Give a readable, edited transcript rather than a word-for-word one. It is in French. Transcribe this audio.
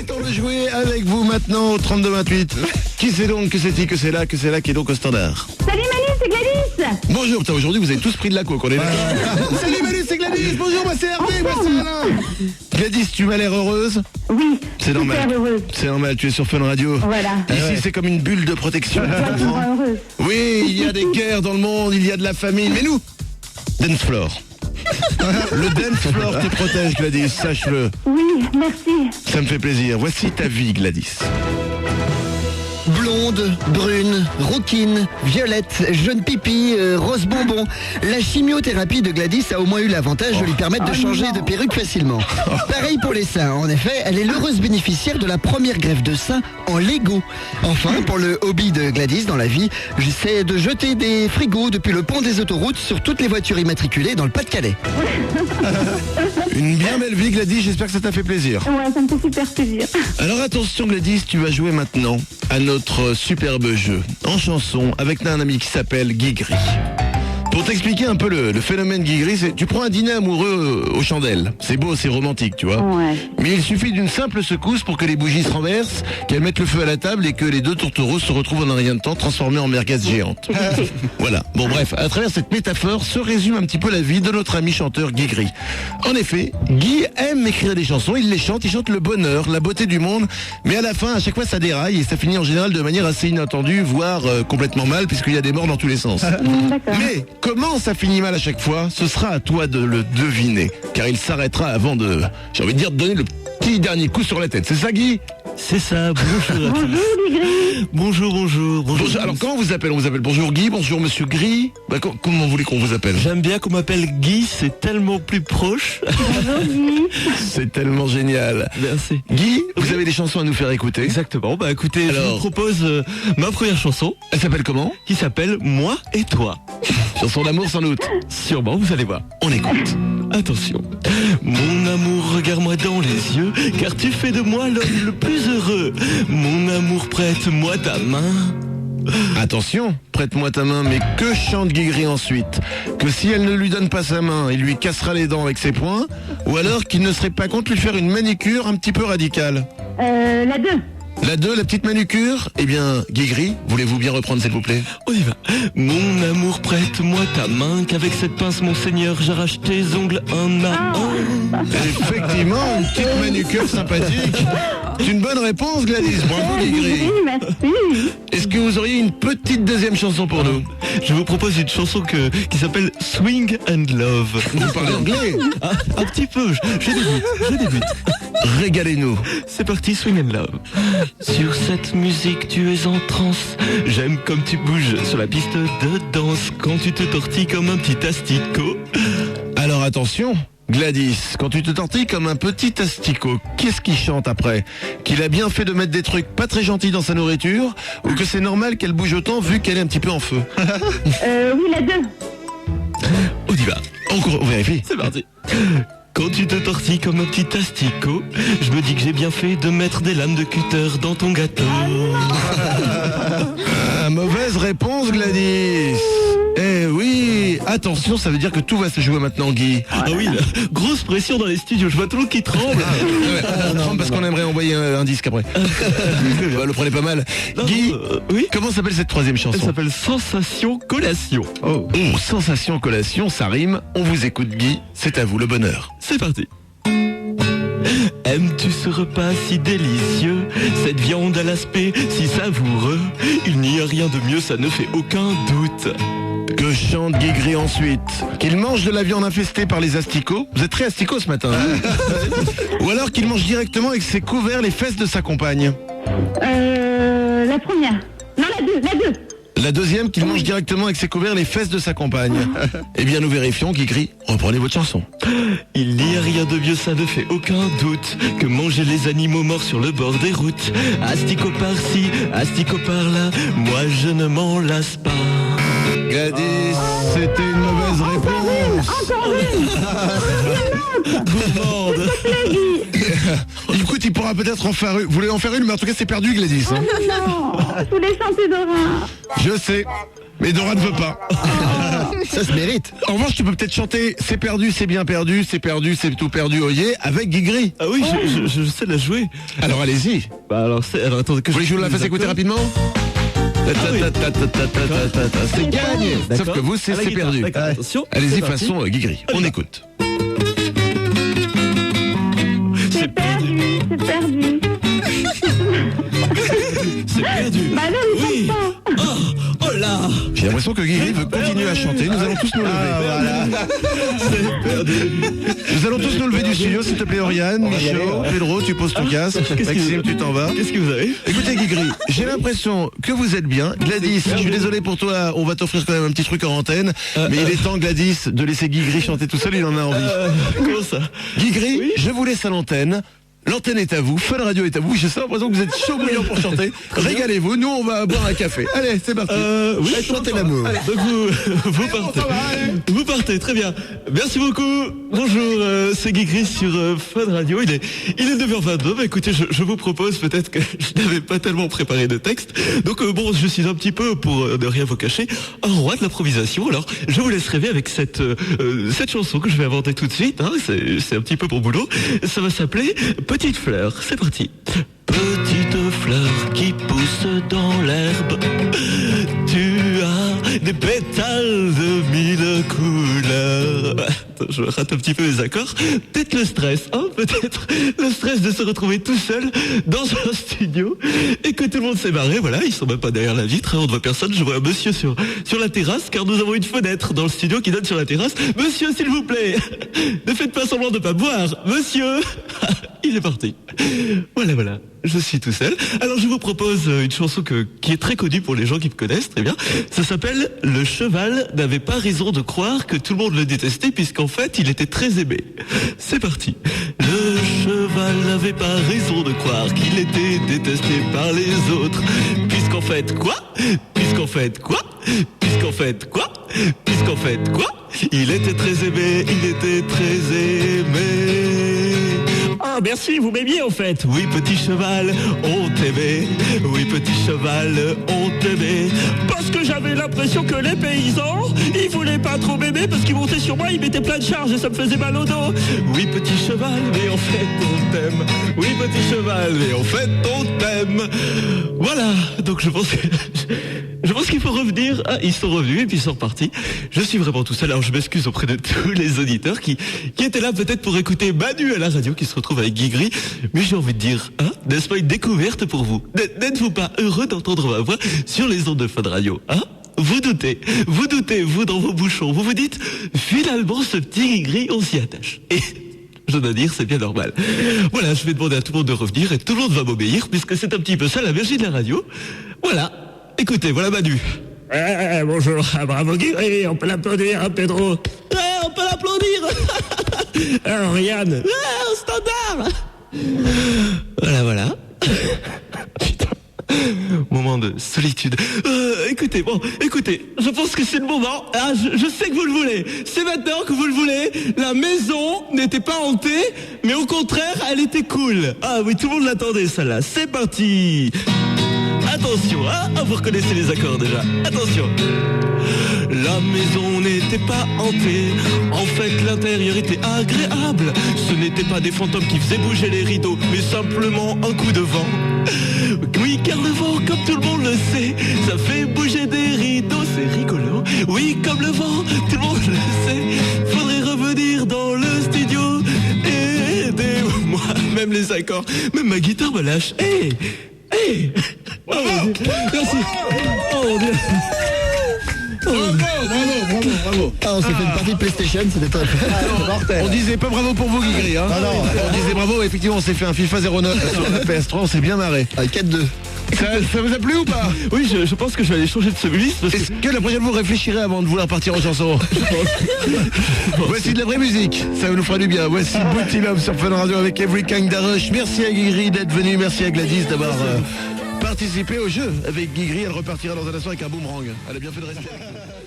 temps de jouer avec vous maintenant au 32-28. Qui c'est donc, que c'est-il, que c'est là qui est donc au standard? Salut Manu, c'est Gladys. Bonjour, putain, aujourd'hui vous avez tous pris de la coke, on est là. Salut Manu, c'est Gladys, bonjour, moi c'est Hervé, moi c'est Alain. Gladys, tu m'as l'air heureuse? Oui, C'est normal. super heureuse. C'est normal, tu es sur Fun Radio. Voilà. Ici c'est comme une bulle de protection. Toi, tu me rends heureuse. Oui, il y a des guerres dans le monde, il y a de la famine, mais nous, dance floor. Le dance floor te protège, Gladys, sache-le. Oui, merci. Ça me fait plaisir. Voici ta vie, Gladys. Blonde, brune, rouquine, violette, jaune pipi, rose bonbon. La chimiothérapie de Gladys a au moins eu l'avantage de lui permettre de changer de perruque facilement. Pareil pour les seins. En effet, elle est l'heureuse bénéficiaire de la première greffe de seins en Lego. Enfin, pour le hobby de Gladys dans la vie, j'essaie de jeter des frigos depuis le pont des autoroutes sur toutes les voitures immatriculées dans le Pas-de-Calais. Une bien belle vie, Gladys, j'espère que ça t'a fait plaisir. Ouais, ça me fait super plaisir. Alors attention, Gladys, tu vas jouer maintenant à notre superbe jeu en chanson avec un ami qui s'appelle Guy Gris. Pour t'expliquer un peu le phénomène Guy Gris, tu prends un dîner amoureux aux chandelles. C'est beau, c'est romantique, tu vois. Ouais. Mais il suffit d'une simple secousse pour que les bougies se renversent, qu'elles mettent le feu à la table et que les deux tourtereaux se retrouvent en un rien de temps transformés en merguez géantes. Voilà. Bon bref, à travers cette métaphore se résume un petit peu la vie de notre ami chanteur Guy Gris. En effet, Guy aime écrire des chansons, il chante le bonheur, la beauté du monde, mais à la fin, à chaque fois ça déraille et ça finit en général de manière assez inattendue, voire complètement mal, puisqu'il y a des morts dans tous les sens. D'accord. Mais comment ça finit mal à chaque fois? Ce sera à toi de le deviner, car il s'arrêtera avant de, j'ai envie de dire, de donner le petit dernier coup sur la tête. C'est ça, Guy? C'est ça, bonjour à tous. Bonjour Guy Gris. Bonjour. Bonjour. Alors comment on vous appelle? On vous appelle bonjour Guy, bonjour Monsieur Gris. Comment vous voulez qu'on vous appelle? J'aime bien qu'on m'appelle Guy, c'est tellement plus proche. Bonjour Guy. C'est tellement génial. Merci. Guy, vous avez des chansons à nous faire écouter? Exactement, bah écoutez, je Alors vous propose ma première chanson, Elle s'appelle comment? qui s'appelle Moi et toi. Chanson d'amour sans doute. Sûrement, vous allez voir. On écoute. Attention. Mon amour, regarde-moi dans les yeux, car tu fais de moi l'homme le plus heureux. Mon amour, prête-moi ta main. Attention, prête-moi ta main, mais que chante Guy Gris ensuite? Que si elle ne lui donne pas sa main, il lui cassera les dents avec ses poings? Ou alors qu'il ne serait pas contre lui faire une manicure un petit peu radicale? La 2. La 2, la petite manucure? Eh bien, Guy Gris, voulez-vous bien reprendre s'il vous plaît? On y va. Mon amour, prête-moi ta main, qu'avec cette pince, mon seigneur, j'arrache tes ongles un à un. Effectivement, une petite manucure sympathique. C'est une bonne réponse, Gladys. Bravo, Guy Gris. Oui, merci. Est-ce que vous auriez une petite deuxième chanson pour nous? Je vous propose une chanson qui s'appelle Swing and Love. Vous parlez anglais? Un petit peu, je débute. Régalez-nous. C'est parti, Swing and Love. Sur cette musique, tu es en transe. J'aime comme tu bouges sur la piste de danse. Quand tu te tortilles comme un petit asticot. Alors attention, Gladys, quand tu te tortilles comme un petit asticot, qu'est-ce qu'il chante après? Qu'il a bien fait de mettre des trucs pas très gentils dans sa nourriture? Ou que c'est normal qu'elle bouge autant vu qu'elle est un petit peu en feu? Oui, la 2. On y va. On vérifie. C'est parti. Quand tu te tortilles comme un petit asticot, je me dis que j'ai bien fait de mettre des lames de cutter dans ton gâteau. Mauvaise réponse, Gladys. Eh oui, attention, ça veut dire que tout va se jouer maintenant, Guy. Ah oui, là, grosse pression dans les studios, je vois tout le monde qui tremble. Non, parce qu'on aimerait envoyer un disque après. Le prenez pas mal. Non, Guy, oui. comment s'appelle cette troisième Elle chanson? s'appelle Sensation Collation. Oh, sensation collation, ça rime. On vous écoute, Guy. C'est à vous le bonheur. C'est parti. Aimes-tu ce repas si délicieux? Cette viande à l'aspect si savoureux? Il n'y a rien de mieux, ça ne fait aucun doute. Que chante Guy Gris ensuite? Qu'il mange de la viande infestée par les asticots? Vous êtes très asticots ce matin. Ou alors qu'il mange directement avec ses couverts les fesses de sa compagne? La première. Non, la 2. La deuxième, qu'il mange directement avec ses couverts les fesses de sa compagne. Eh bien, nous vérifions, Guy Gris. Reprenez votre chanson. Il n'y a rien de mieux, ça ne fait aucun doute, que manger les animaux morts sur le bord des routes. Asticot par-ci, asticot par-là, moi je ne m'en lasse pas. Gladys, c'était une mauvaise réponse. Encore une. Gourmande. Écoute, il pourra peut-être en faire une. Vous voulez en faire une, mais en tout cas, c'est perdu, Gladys. Hein. Non, je voulais chanter Dora. Je sais. Mais Dora ne veut pas. Ça se mérite. En revanche, tu peux peut-être chanter C'est perdu, c'est bien perdu, c'est perdu, c'est tout perdu, oyez, avec Guigri. Ah oui, je sais la jouer. Alors allez-y. Bah alors, attendez que Vous voulez que je vous la fasse écouter rapidement? C'est gagné. Sauf D'accord. que vous, c'est À la guitare, perdu. d'accord, attention. Allez-y, C'est parti. façon Guigri. On écoute. C'est perdu, c'est perdu. C'est perdu. Bah non, il Oui. chante pas. Oh là. J'ai l'impression que Guigri veut continuer à chanter. Nous allons tous nous lever. C'est perdu. Nous allons tous nous lever du studio, s'il te plaît, Oriane, Michaud, Pedro, tu poses ton casque. Maxime, tu t'en vas. Qu'est-ce que vous avez? Écoutez Guigri, j'ai l'impression que vous êtes bien. Gladys, je suis désolé pour toi, on va t'offrir quand même un petit truc en antenne. Mais il est temps, Gladys, de laisser Guigri chanter tout seul, il en a envie. Comment ça? Guigri, Oui. je vous laisse à l'antenne. L'antenne est à vous, Fun Radio est à vous. J'ai l'impression que vous êtes chaud bouillant pour chanter. Régalez-vous, nous on va boire un café. Allez, c'est parti. Oui, Chantez l'amour. Donc vous partez. Vous partez, très bien. Merci beaucoup. Bonjour, c'est Guigri sur Fun Radio. Il est 9h22. Bah, écoutez, je vous propose, peut-être que je n'avais pas tellement préparé de texte. Donc bon, je suis un petit peu, pour ne rien vous cacher, un roi de l'improvisation. Alors, je vous laisse rêver avec cette chanson que je vais inventer tout de suite. Hein. C'est un petit peu mon boulot. Ça va s'appeler Petite fleur. C'est parti. Petite fleur qui pousse dans l'herbe, tu as des pétales de mille couleurs. Attends, je rate un petit peu les accords. Peut-être le stress, hein, peut-être le stress de se retrouver tout seul dans un studio et que tout le monde s'est barré. Voilà, ils sont même pas derrière la vitre, hein, on ne voit personne. Je vois un monsieur sur la terrasse, car nous avons une fenêtre dans le studio qui donne sur la terrasse. Monsieur, s'il vous plaît, ne faites pas semblant de pas boire, monsieur. Il est parti. Voilà. Je suis tout seul. Alors je vous propose une chanson qui est très connue pour les gens qui me connaissent très bien. Ça s'appelle Le cheval n'avait pas raison de croire que tout le monde le détestait, puisqu'en fait il était très aimé. C'est parti. Le cheval n'avait pas raison de croire qu'il était détesté par les autres, puisqu'en fait quoi? Puisqu'en fait quoi? Puisqu'en fait quoi? Puisqu'en fait quoi? Il était très aimé, il était très aimé. Ah merci, vous m'aimiez en fait. Oui petit cheval, on t'aimait. Oui petit cheval, on t'aimait. Parce que j'avais l'impression que les paysans, ils voulaient pas trop m'aimer, parce qu'ils montaient sur moi, ils mettaient plein de charges et ça me faisait mal au dos. Oui petit cheval, mais en fait on t'aime. Oui petit cheval, mais en fait on t'aime. Voilà, donc je pense qu'il faut revenir. Ah, ils sont revenus et puis ils sont repartis. Je suis vraiment tout seul. Alors je m'excuse auprès de tous les auditeurs qui étaient là peut-être pour écouter Manu à la radio, qui se retrouve avec Guigri. Mais j'ai envie de dire, hein, n'est-ce pas une découverte pour vous? N'êtes-vous pas heureux d'entendre ma voix sur les ondes de Fun Radio, hein? Vous doutez, vous dans vos bouchons, vous vous dites, finalement ce petit Guigri, on s'y attache. Et je dois dire, c'est bien normal. Voilà, je vais demander à tout le monde de revenir et tout le monde va m'obéir, puisque c'est un petit peu ça la magie de la radio. Voilà, écoutez, voilà Manu. Bonjour, bravo Guigri, on peut l'applaudir, hein, Pedro. On peut l'applaudir. Oriane. Au standard. Voilà. Putain. Moment de solitude. Écoutez, je pense que c'est le moment. Ah, je sais que vous le voulez. C'est maintenant que vous le voulez. La maison n'était pas hantée, mais au contraire, elle était cool. Ah oui, tout le monde l'attendait, celle-là. C'est parti. Attention, hein, vous reconnaissez les accords déjà. Attention. La maison n'était pas hantée, en fait l'intérieur était agréable. Ce n'était pas des fantômes qui faisaient bouger les rideaux, mais simplement un coup de vent. Oui, car le vent, comme tout le monde le sait, ça fait bouger des rideaux, c'est rigolo. Oui, comme le vent, tout le monde le sait. Faudrait revenir dans le studio, aidez-moi. Même les accords, même ma guitare me lâche. Hey. Oh, merci. Oh mon Dieu. Bravo. Ah, on s'est fait une partie de PlayStation, c'était top. On disait pas bravo pour vous Guigri, hein. On disait bravo, effectivement on s'est fait un FIFA 09 sur la PS3, on s'est bien marré. Ah, 4-2. Ça vous a plu ou pas? Oui, je pense que je vais aller changer de semi-liste parce que... Est-ce que la prochaine fois vous réfléchirez avant de vouloir partir en chanson? Voici de la vraie musique, ça nous fera du bien. Voici Booty Love sur Fun Radio avec Every Kind of Rush. Merci à Guigri d'être venu, merci à Gladys d'avoir participé au jeu avec Guigri. Elle repartira dans un instant avec un boomerang. Elle a bien fait de rester avec nous.